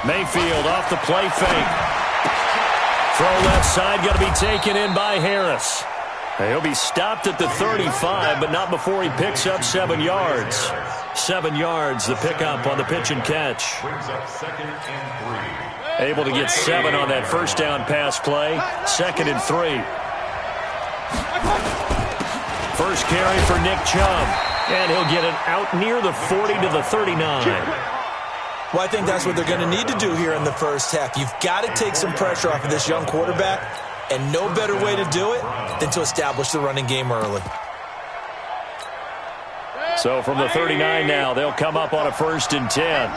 Mayfield off the play fake. Throw left side, got to be taken in by Harris. He'll be stopped at the 35, but not before he picks up 7 yards. 7 yards, the pickup on the pitch and catch. Able to get 7 on that first down pass play. 2nd and 3. First carry for Nick Chubb. And he'll get it out near the 40 to the 39. Well, I think that's what they're going to need to do here in the first half. You've got to take some pressure off of this young quarterback, and no better way to do it than to establish the running game early. So from the 39 now, they'll come up on a 1st and 10.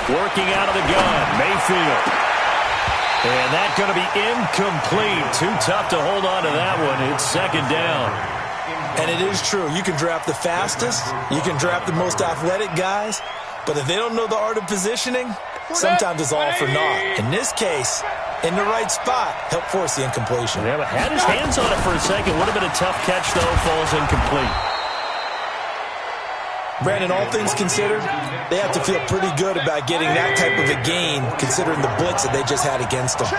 Working out of the gun, Mayfield. And that's going to be incomplete. Too tough to hold on to that one. It's 2nd down. And it is true. You can draft the fastest. You can draft the most athletic guys. But if they don't know the art of positioning, sometimes it's all for naught. In this case, in the right spot, help force the incompletion. Yeah, but had his hands on it for a second. Would have been a tough catch, though. Falls incomplete. Brandon, all things considered, they have to feel pretty good about getting that type of a gain, considering the blitz that they just had against them.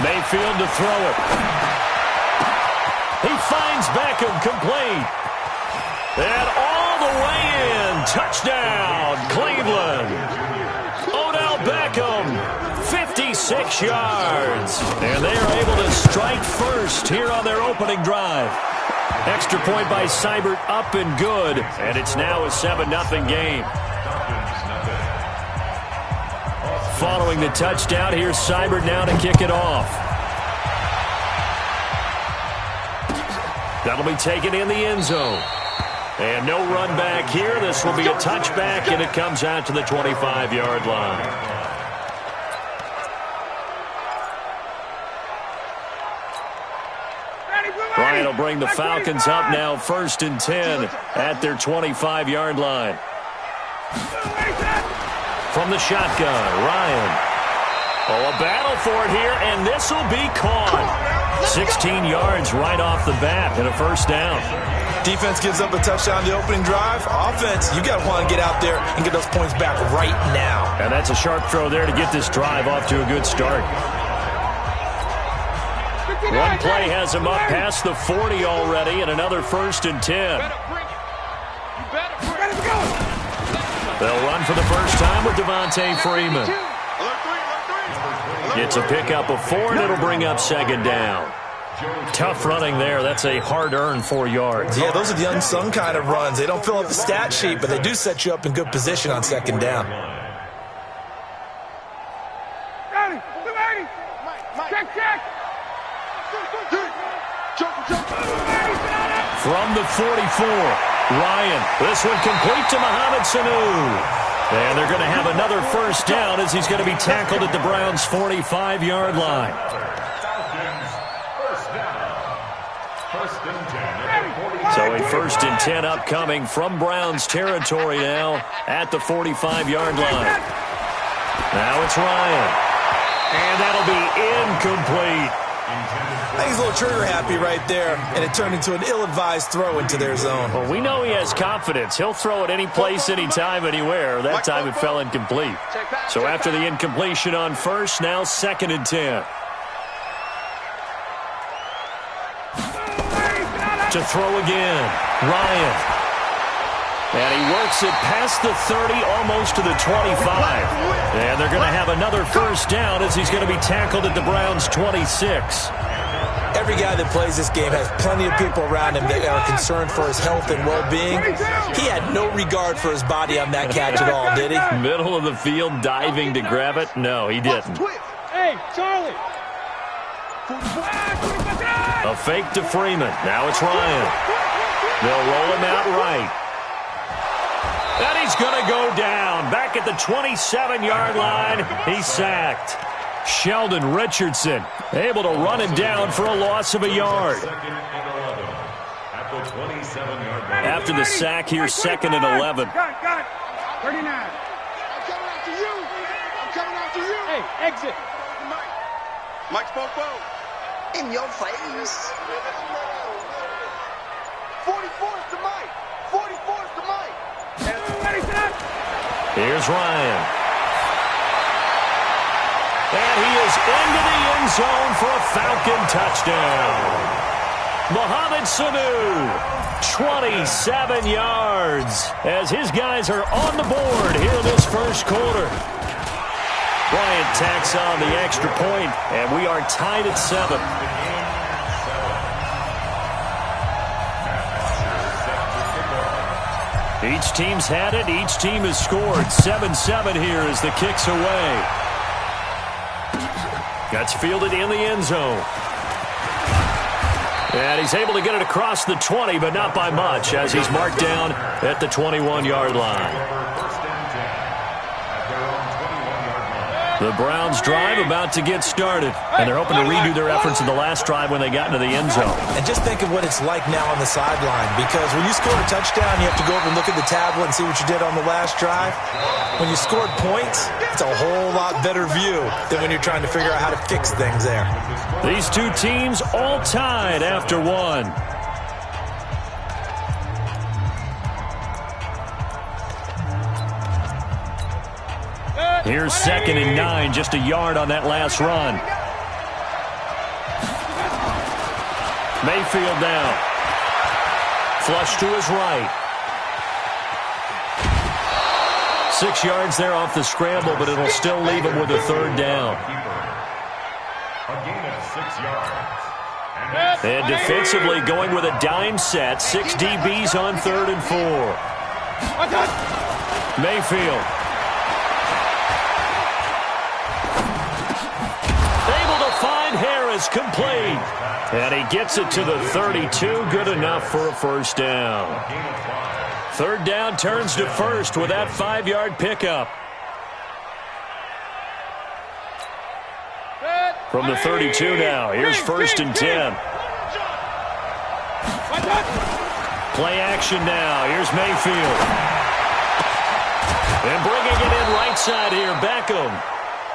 Mayfield to throw it. He finds Beckham, complete. And all the way in. Touchdown, Cleveland. Odell Beckham, 56 yards. And they are able to strike first here on their opening drive. Extra point by Seibert, up and good. And it's now a 7-0 game. Following the touchdown, here's Seibert now to kick it off. That'll be taken in the end zone. And no run back here. This will be a touchback, and it comes out to the 25-yard line. Ryan will bring the Falcons up now 1st and 10 at their 25-yard line. From the shotgun, Ryan. Oh, a battle for it here, and this will be caught. 16 yards right off the bat and a 1st down. Defense gives up a touchdown the opening drive. Offense, you got to want to get out there and get those points back right now. And that's a sharp throw there to get this drive off to a good start. One play has him up past the 40 already, and another 1st and 10. They'll run for the first time with Devontae Freeman. It's a pickup of 4, and it'll bring up 2nd down. Tough running there. That's a hard-earned 4 yards. Yeah, those are the unsung kind of runs. They don't fill up the stat sheet, but they do set you up in good position on 2nd down. From the 44, Ryan. This one complete to Mohamed Sanu. And they're going to have another 1st down as he's going to be tackled at the Browns' 45-yard line. So a 1st and 10 upcoming from Browns territory now at the 45-yard line. Now it's Ryan. And that'll be incomplete. I think he's a little trigger happy right there, and it turned into an ill-advised throw into their zone. Well, we know he has confidence. He'll throw it any place, anytime, anywhere. That time it fell incomplete. So after the incompletion on 1st, now 2nd and 10. To throw again, Ryan. And he works it past the 30, almost to the 25. And they're going to have another 1st down as he's going to be tackled at the Browns' 26. Every guy that plays this game has plenty of people around him that are concerned for his health and well-being. He had no regard for his body on that catch at all, did he? Middle of the field, diving to grab it? No, he didn't. Hey, Charlie. A fake to Freeman. Now it's Ryan. They'll roll him out right. And he's going to go down. Back at the 27-yard line. He's sacked. Sheldon Richardson able to run him down for a loss of a yard. After the sack, here's 2nd and 11. Got it. 39. I'm coming after you. I'm coming after you. Hey, exit. Mike Popo. In your face. 44's to Mike. 44's to Mike. Ready, set. Here's Ryan. And he is into the end zone for a Falcon touchdown. Mohamed Sanu, 27 yards, as his guys are on the board here in this first quarter. Bryant tacks on the extra point, and we are tied at 7. Each team's had it. Each team has scored. 7-7 here as the kick's away. That's fielded in the end zone. And he's able to get it across the 20, but not by much, as he's marked down at the 21-yard line. The Browns' drive about to get started, and they're hoping to redo their efforts in the last drive when they got into the end zone. And just think of what it's like now on the sideline, because when you score a touchdown, you have to go over and look at the tablet and see what you did on the last drive. When you scored points, it's a whole lot better view than when you're trying to figure out how to fix things there. These two teams all tied after one. Here's 2nd and 9, just a yard on that last run. Mayfield down. Flush to his right. 6 yards there off the scramble, but it'll still leave him with a 3rd down. A gain of 6 yards. And defensively going with a dime set. 6 DBs on 3rd and 4. Mayfield. Harris complete. And he gets it to the 32. Good enough for a first down. 3rd down turns to 1st with that 5-yard pickup. From the 32 now. Here's 1st and 10. Play action now. Here's Mayfield. And bringing it in right side here, Beckham.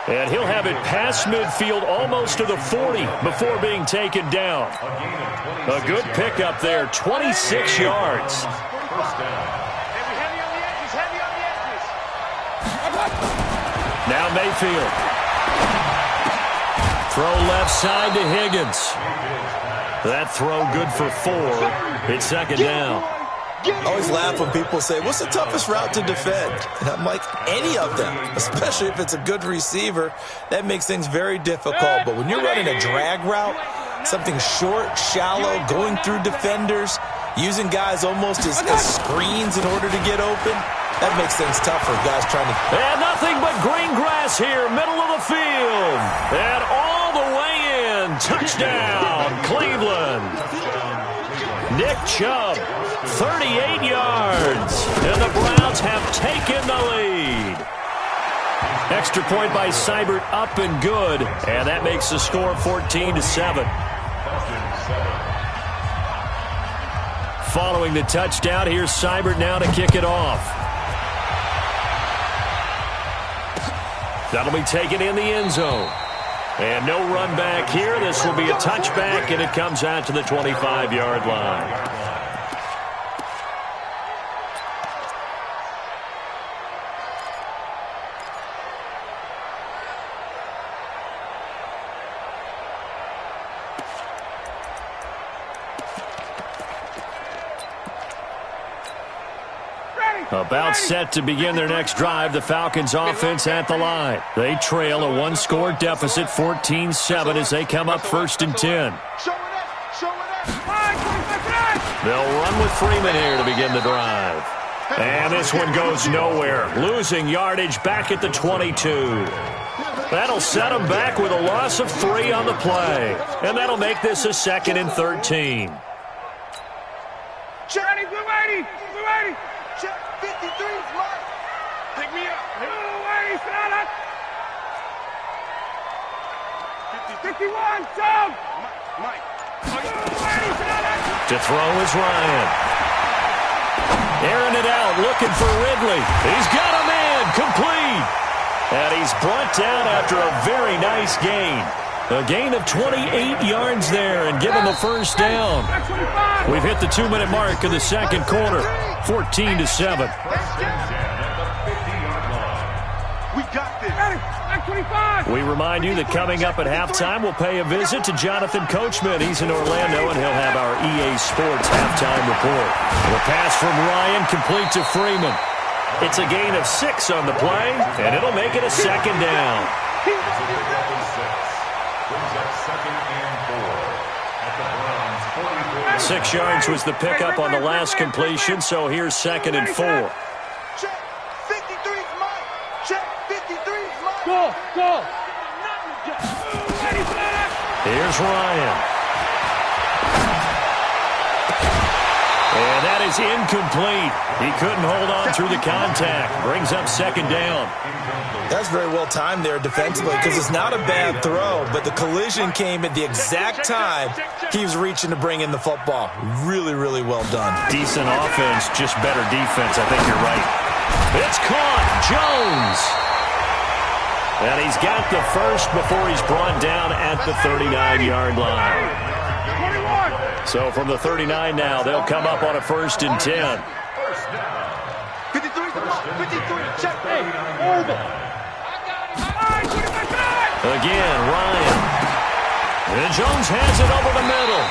And he'll have it past midfield almost to the 40 before being taken down. A good pickup there, 26 yards. Now Mayfield. Throw left side to Higgins. That throw good for 4. It's 2nd down. I always laugh when people say, what's the toughest route to defend? And I'm like, any of them, especially if it's a good receiver. That makes things very difficult. But when you're running a drag route, something short, shallow, going through defenders, using guys almost as screens in order to get open, that makes things tough for guys trying to... And nothing but green grass here, middle of the field. And all the way in. Touchdown, Cleveland. Nick Chubb, 38 yards. And the Browns have taken the lead. Extra point by Seibert, up and good. And that makes the score 14-7. Following the touchdown, here's Seibert now to kick it off. That'll be taken in the end zone. And no run back here. This will be a touchback, and it comes out to the 25-yard line. About set to begin their next drive, the Falcons offense at the line. They trail a one-score deficit, 14-7, as they come up 1st and 10. They'll run with Freeman here to begin the drive. And this one goes nowhere. Losing yardage back at the 22. That'll set them back with a loss of 3 on the play. And that'll make this a 2nd and 13. Ready, blue 80, blue 80. 53's Mike. Pick me up. Blue 80, Santa. 51, Tom. Mike. To throw is Ryan. Airing it out, looking for Ridley. He's got a man, complete. And he's brought down after a very nice gain. A gain of 28 yards there and given the first down. We've hit the 2-minute mark of the second quarter, 14-7. We got this. We remind you that coming up at halftime, we'll pay a visit to Jonathan Coachman. He's in Orlando, and he'll have our EA Sports halftime report. The pass from Ryan complete to Freeman. It's a gain of 6 on the play, and it'll make it a second down. 6 yards was the pickup on the last completion, so here's 2nd and 4. Check. 53's mine. Check. 53's mine. Go. Here's Ryan. And that is incomplete. He couldn't hold on through the contact. Brings up 2nd down. That's very well timed there defensively because it's not a bad throw, but the collision came at the exact time he was reaching to bring in the football. Really, really well done. Decent offense, just better defense. I think you're right. It's caught. Jones. And he's got the first before he's brought down at the 39-yard line. So from the 39 now, they'll come up on a 1st and 10. 53's the ball. 53. Check. Over. Again, Ryan. And Jones has it over the middle.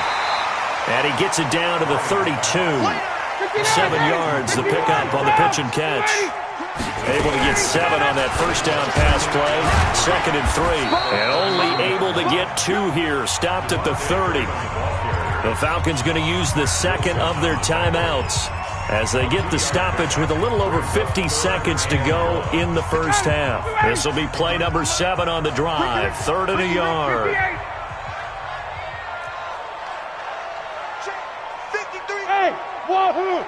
And he gets it down to the 32. 7 yards, the pickup on the pitch and catch. Able to get 7 on that first down pass play. 2nd and 3. And only able to get 2 here. Stopped at the 30. The Falcons going to use the 2nd of their timeouts as they get the stoppage with a little over 50 seconds to go in the first half. This will be play number 7 on the drive. 3rd and a yard. 53. Hey, wahoo!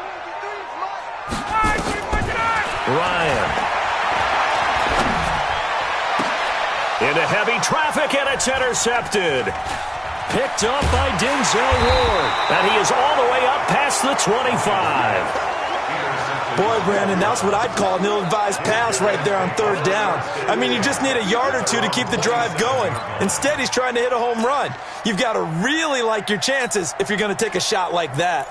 Ryan. Into heavy traffic, and it's intercepted. Picked up by Denzel Ward. And he is all the way up past the 25. Boy, Brandon, that's what I'd call an ill-advised pass right there on 3rd down. I mean, you just need a yard or 2 to keep the drive going. Instead, he's trying to hit a home run. You've got to really like your chances if you're going to take a shot like that.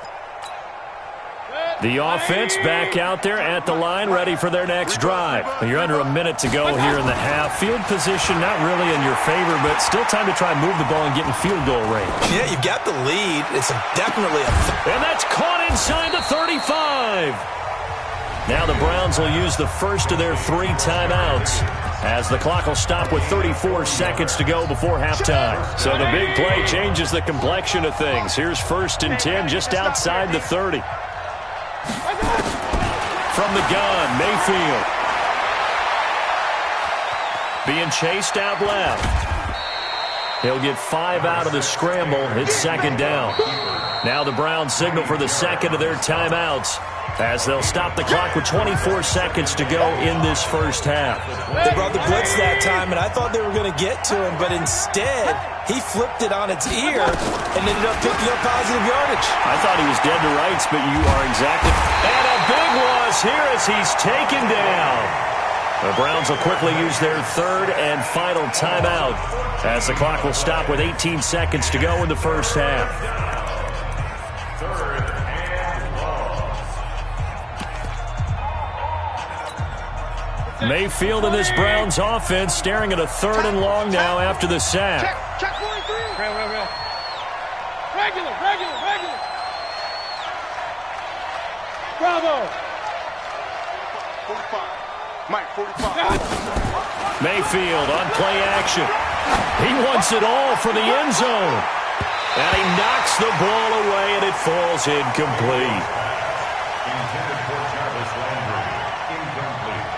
The offense back out there at the line, ready for their next drive. You're under a minute to go here in the half. Field position not really in your favor, but still time to try and move the ball and get in field goal range. Yeah, you've got the lead. It's definitely a... And that's caught inside the 35. Now the Browns will use the first of their 3 timeouts as the clock will stop with 34 seconds to go before halftime. So the big play changes the complexion of things. Here's 1st and 10 just outside the 30. From the gun, Mayfield. Being chased out left. He'll get 5 out of the scramble. It's 2nd down. Now the Browns signal for the 2nd of their timeouts as they'll stop the clock with 24 seconds to go in this first half. They brought the blitz that time, and I thought they were going to get to him, but instead, he flipped it on its ear and ended up picking up positive yardage. I thought he was dead to rights, but you are exactly... And a big loss here as he's taken down. The Browns will quickly use their 3rd and final timeout as the clock will stop with 18 seconds to go in the first half. Mayfield in this Browns offense staring at a 3rd and long now after the sack. Check 43. Real. Regular. Bravo. 45. Mike, 45. Mayfield on play action. He wants it all for the end zone. And he knocks the ball away, and it falls incomplete. Intended for Jarvis Landry. Incomplete.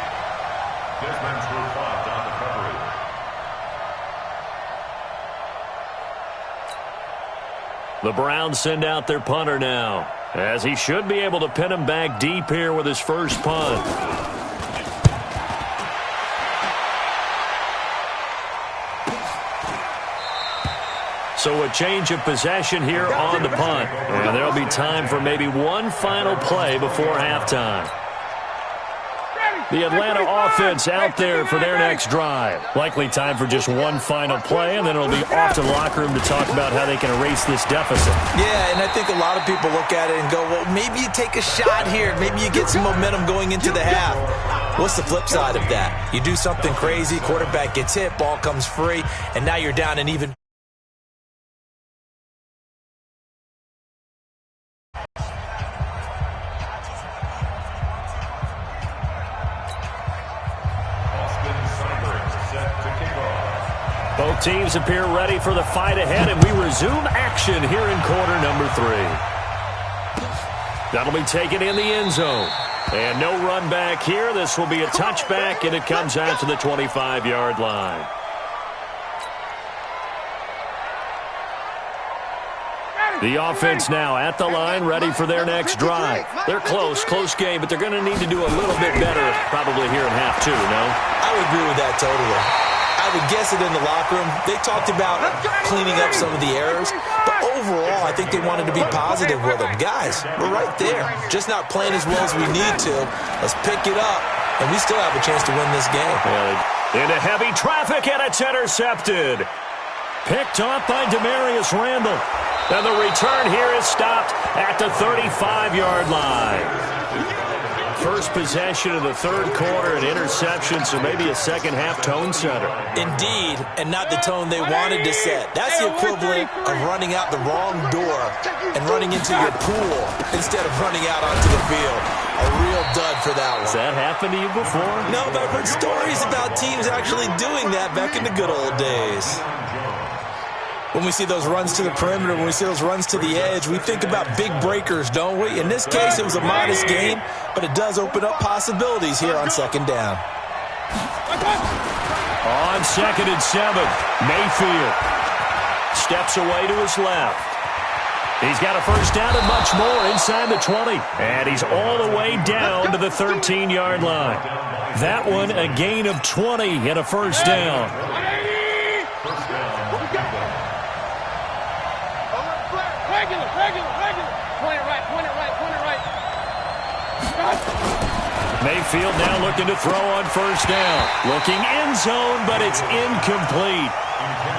Desmond Trufant on the coverage. The Browns send out their punter now, as he should be able to pin him back deep here with his first punt. So a change of possession here on the punt. And there'll be time for maybe one final play before halftime. The Atlanta offense out there for their next drive. Likely time for just one final play, and then it'll be off to the locker room to talk about how they can erase this deficit. Yeah, and I think a lot of people look at it and go, well, maybe you take a shot here. Maybe you get some momentum going into the half. What's the flip side of that? You do something crazy, quarterback gets hit, ball comes free, and now you're down an even. Both teams appear ready for the fight ahead, and we resume action here in quarter number 3. That'll be taken in the end zone. And no run back here. This will be a touchback, and it comes out to the 25-yard line. The offense now at the line, ready for their next drive. They're close game, but they're going to need to do a little bit better probably here in half 2, no? I would agree with that totally. I would guess it in the locker room. They talked about cleaning up some of the errors, but overall, I think they wanted to be positive with them. Guys, we're right there. Just not playing as well as we need to. Let's pick it up, and we still have a chance to win this game. Into heavy traffic, and it's intercepted. Picked off by Demarius Randall. And the return here is stopped at the 35-yard line. First possession of the third quarter, an interception, so maybe a second-half tone setter. Indeed, and not the tone they wanted to set. That's the equivalent of running out the wrong door and running into your pool instead of running out onto the field. A real dud for that one. Has that happened to you before? No, but I've heard stories about teams actually doing that back in the good old days. When we see those runs to the perimeter, when we see those runs to the edge, we think about big breakers, don't we? In this case, it was a modest gain, but it does open up possibilities here on second down. On 2nd and 7, Mayfield steps away to his left. He's got a first down and much more inside the 20. And he's all the way down to the 13-yard line. That one, a gain of 20 and a first down. Mayfield now looking to throw on first down. Looking end zone, but it's incomplete.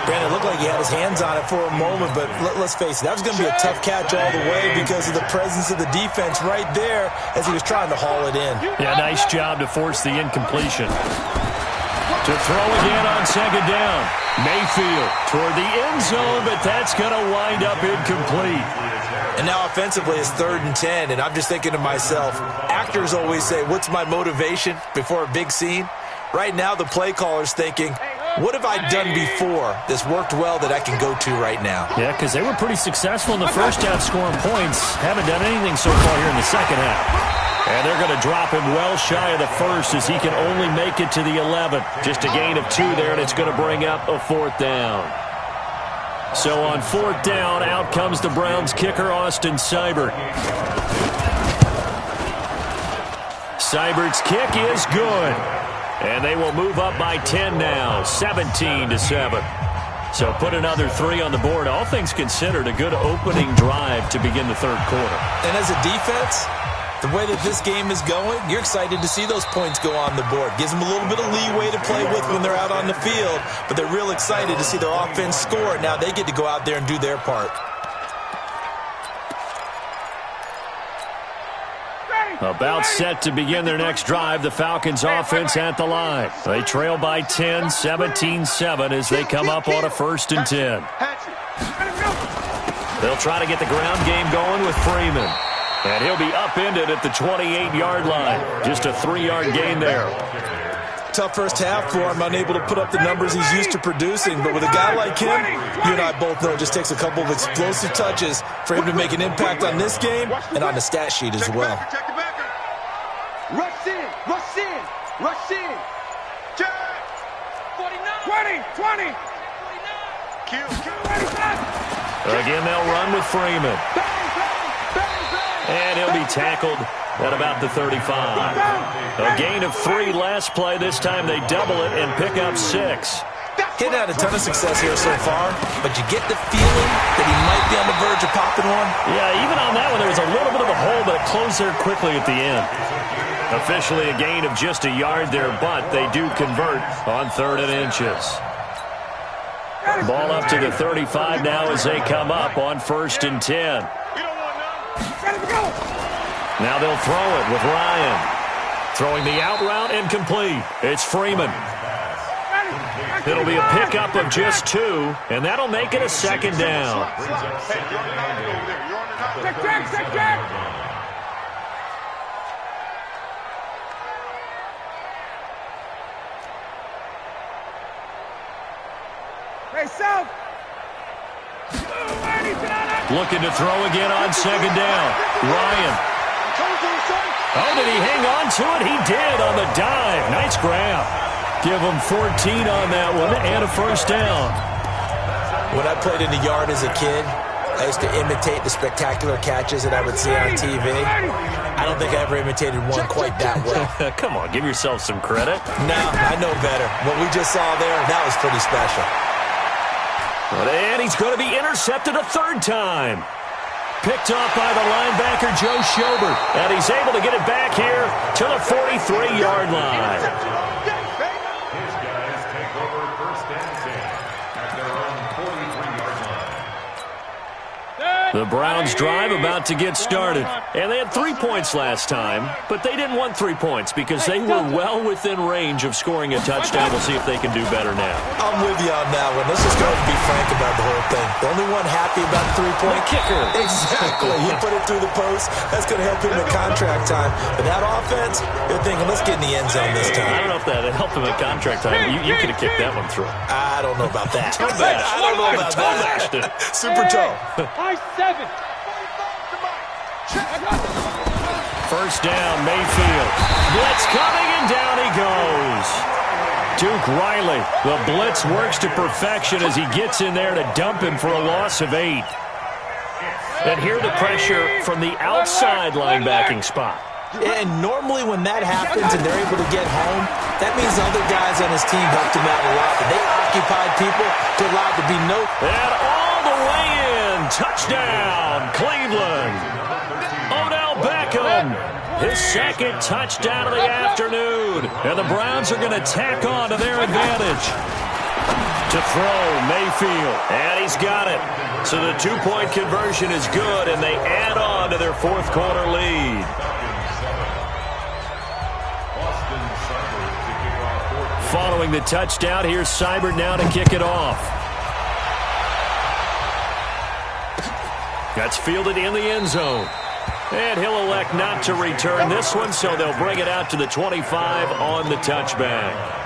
Brandon, it looked like he had his hands on it for a moment, but let's face it, that was going to be a tough catch all the way because of the presence of the defense right there as he was trying to haul it in. Yeah, nice job to force the incompletion. To throw again on second down. Mayfield toward the end zone, but that's going to wind up incomplete. And now offensively it's 3rd and 10, and I'm just thinking to myself, actors always say, what's my motivation before a big scene? Right now the play caller's thinking, what have I done before that's worked well that I can go to right now? Yeah, because they were pretty successful in the first half scoring points. Haven't done anything so far here in the second half. And they're going to drop him well shy of the first as he can only make it to the 11. Just a gain of 2 there, and it's going to bring up a 4th down. So on 4th down, out comes the Browns kicker, Austin Seibert. Seibert's kick is good. And they will move up by 10 now, 17-7. So put another 3 on the board. All things considered, a good opening drive to begin the third quarter. And as a defense, the way that this game is going, you're excited to see those points go on the board. Gives them a little bit of leeway to play with when they're out on the field, but they're real excited to see their offense score. Now they get to go out there and do their part. About set to begin their next drive, the Falcons offense at the line. They trail by 10, 17-7 as they come up on a 1st and 10. They'll try to get the ground game going with Freeman. And he'll be upended at the 28-yard line. Just a 3-yard gain there. Tough first half for him, unable to put up the numbers he's used to producing. But with a guy like him, you and I both know it just takes a couple of explosive touches for him to make an impact on this game and on the stat sheet as well. Rush in, rush in, rush in. 49, 20, 20. Kill. Again, they'll run with Freeman. And he'll be tackled at about the 35. A gain of 3 last play. This time they double it and pick up 6. He hadn't had a ton of success here so far, but you get the feeling that he might be on the verge of popping one. Yeah, even on that one, there was a little bit of a hole, but it closed there quickly at the end. Officially a gain of just a yard there, but they do convert on 3rd and inches. Ball up to the 35 now as they come up on 1st and 10. Now they'll throw it with Ryan. Throwing the out route incomplete. It's Freeman. It'll be a pickup of just 2, and that'll make it a 2nd down. Check. Hey, South. Looking to throw again on 2nd down. Ryan. Oh, did he hang on to it? He did on the dive. Nice grab. Give him 14 on that one and a 1st down. When I played in the yard as a kid, I used to imitate the spectacular catches that I would see on TV. I don't think I ever imitated one quite that well. Come on, give yourself some credit. No, I know better. What we just saw there, that was pretty special. And he's going to be intercepted a 3rd time. Picked off by the linebacker, Joe Schobert. And he's able to get it back here to the 43-yard line. His guys take over 1st and 10 at their own 43-yard line. The Browns drive about to get started. And they had 3 points last time, but they didn't want 3 points because they were well within range of scoring a touchdown. We'll see if they can do better now. I'm with you on that one. Let's just go ahead and be frank about the whole thing. The only one happy about the 3-point kicker. Exactly. He put it through the post. That's going to help him in contract time. But that offense, they're thinking, let's get in the end zone this time. I don't know if that helped him in contract time. You could have kicked that one through. I don't know about that. Toe bash. I don't know about Toe-bashed that. it. Super toe. High 7. 1st down, Mayfield. Blitz coming, and down he goes. Duke Riley. The blitz works to perfection as he gets in there to dump him for a loss of 8. And here the pressure from the outside linebacking spot. And normally when that happens and they're able to get home, that means the other guys on his team helped him out a lot. And they occupied people to allow it to be no. And all the way in. Touchdown, Cleveland. Odell Beckham. His 2nd touchdown of the afternoon. And the Browns are going to tack on to their advantage. To throw, Mayfield. And he's got it. So the 2-point conversion is good, and they add on to their 4th quarter lead. Following the touchdown, here's Seibert now to kick it off. That's fielded in the end zone. And he'll elect not to return this one, so they'll bring it out to the 25 on the touchback.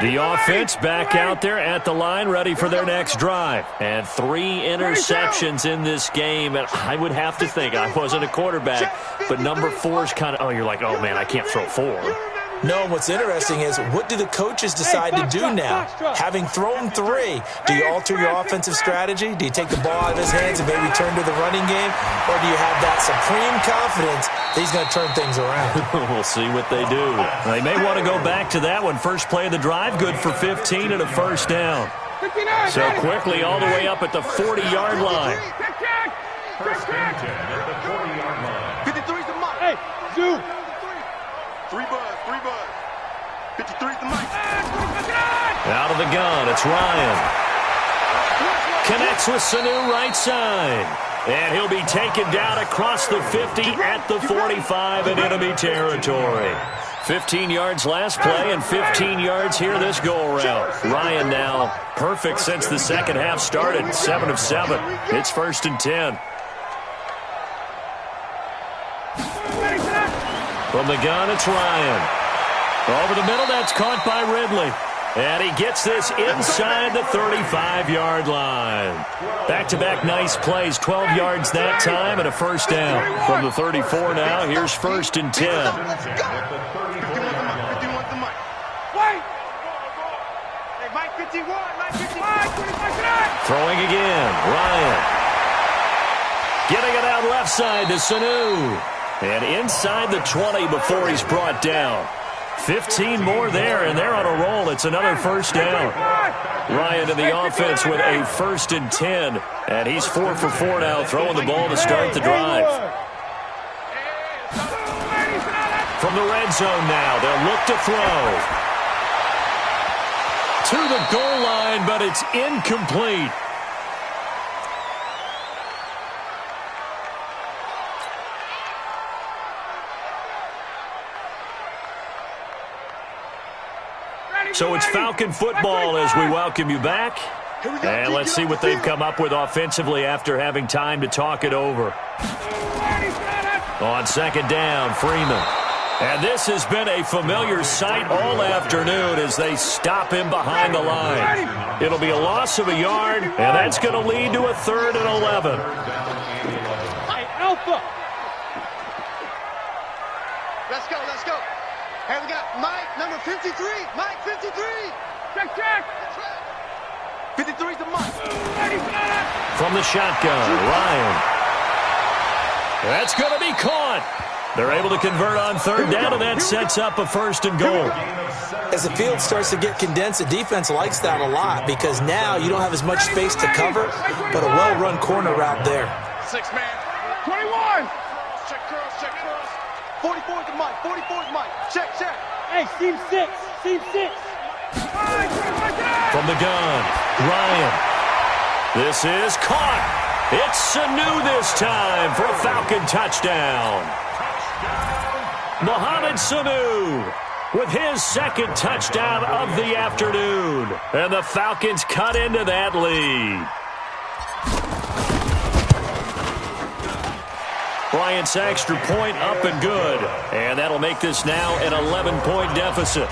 The offense back out there at the line, ready for their next drive. And 3 interceptions in this game. And I would have to think, I wasn't a quarterback, but number 4 is kind of, you're like, oh, man, I can't throw 4. No, what's interesting is, what do the coaches decide to do now? Having thrown 3, do you alter your offensive strategy? Do you take the ball out of his hands and maybe turn to the running game? Or do you have that supreme confidence that he's going to turn things around? We'll see what they do. They may want to go back to that one. First play of the drive, good for 15 and a 1st down. So quickly all the way up at the 40-yard line. 1st and 10 at the 40-yard line. 53's the mark. Hey, Zoo. 3 buzz. 53's the mic. Out of the gun, it's Ryan. Connects with Sanu right side. And he'll be taken down across the 50 at the 45 in enemy territory. 15 yards last play and 15 yards here this go-around. Ryan now perfect since the second half started, 7 of 7. It's 1st and 10. From the gun, it's Ryan. Over the middle, that's caught by Ridley. And he gets this inside the 35-yard line. Back-to-back nice plays, 12 yards that time and a 1st down. From the 34 now, here's 1st and 10. Throwing again, Ryan. Getting it out left side to Sanu. And inside the 20 before he's brought down. 15 more there, and they're on a roll. It's another first down. Ryan to the offense with a 1st and 10. And he's 4 for 4 now, throwing the ball to start the drive. From the red zone now, they'll look to throw. To the goal line, but it's incomplete. So it's Falcon football as we welcome you back. And let's see what they've come up with offensively after having time to talk it over. On 2nd down, Freeman. And this has been a familiar sight all afternoon as they stop him behind the line. It'll be a loss of a yard, and that's going to lead to a 3rd and 11. Hey, Alpha. Let's go, let's go. Hey, we got Mike, number 53. Mike, 53. Check. 53's the Mike. From the shotgun, Ryan. That's going to be caught. They're able to convert on 3rd down, and that sets up a 1st and goal. As the field starts to get condensed, the defense likes that a lot because now you don't have as much space to cover, but a well-run corner route there. 6 man. 21. Check curls. 44's the Mike. 44's Mike. Check. Hey, seam 6. From the gun, Ryan. This is caught. It's Sanu this time for a Falcon touchdown. Mohamed Sanu with his 2nd touchdown of the afternoon. And the Falcons cut into that lead. Bryant's extra point up and good. And that'll make this now an 11-point deficit.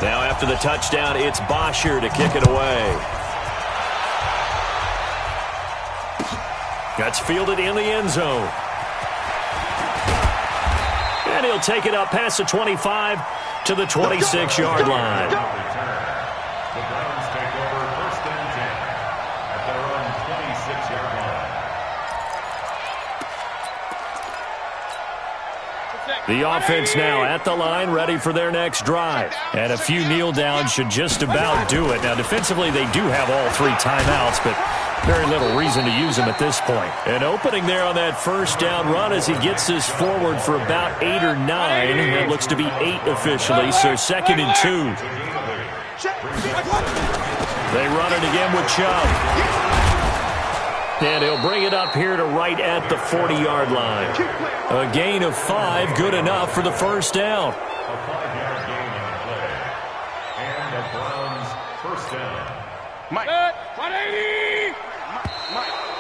Now after the touchdown, it's Bosher to kick it away. That's fielded in the end zone. And he'll take it up past the 25 to the 26-yard line. The Browns take over 1st and 10 at their own 26-yard line. The offense now at the line, ready for their next drive. And a few kneel downs should just about do it. Now, defensively, they do have all 3 timeouts, but very little reason to use them at this point. An opening there on that 1st down run as he gets this forward for about 8 or 9. It looks to be 8 officially, so 2nd and 2. They run it again with Chubb. And he'll bring it up here to right at the 40-yard line. A gain of 5, good enough for the 1st down. A 5-yard gain on the play. And the Browns' 1st down. Mike. 180. Mike.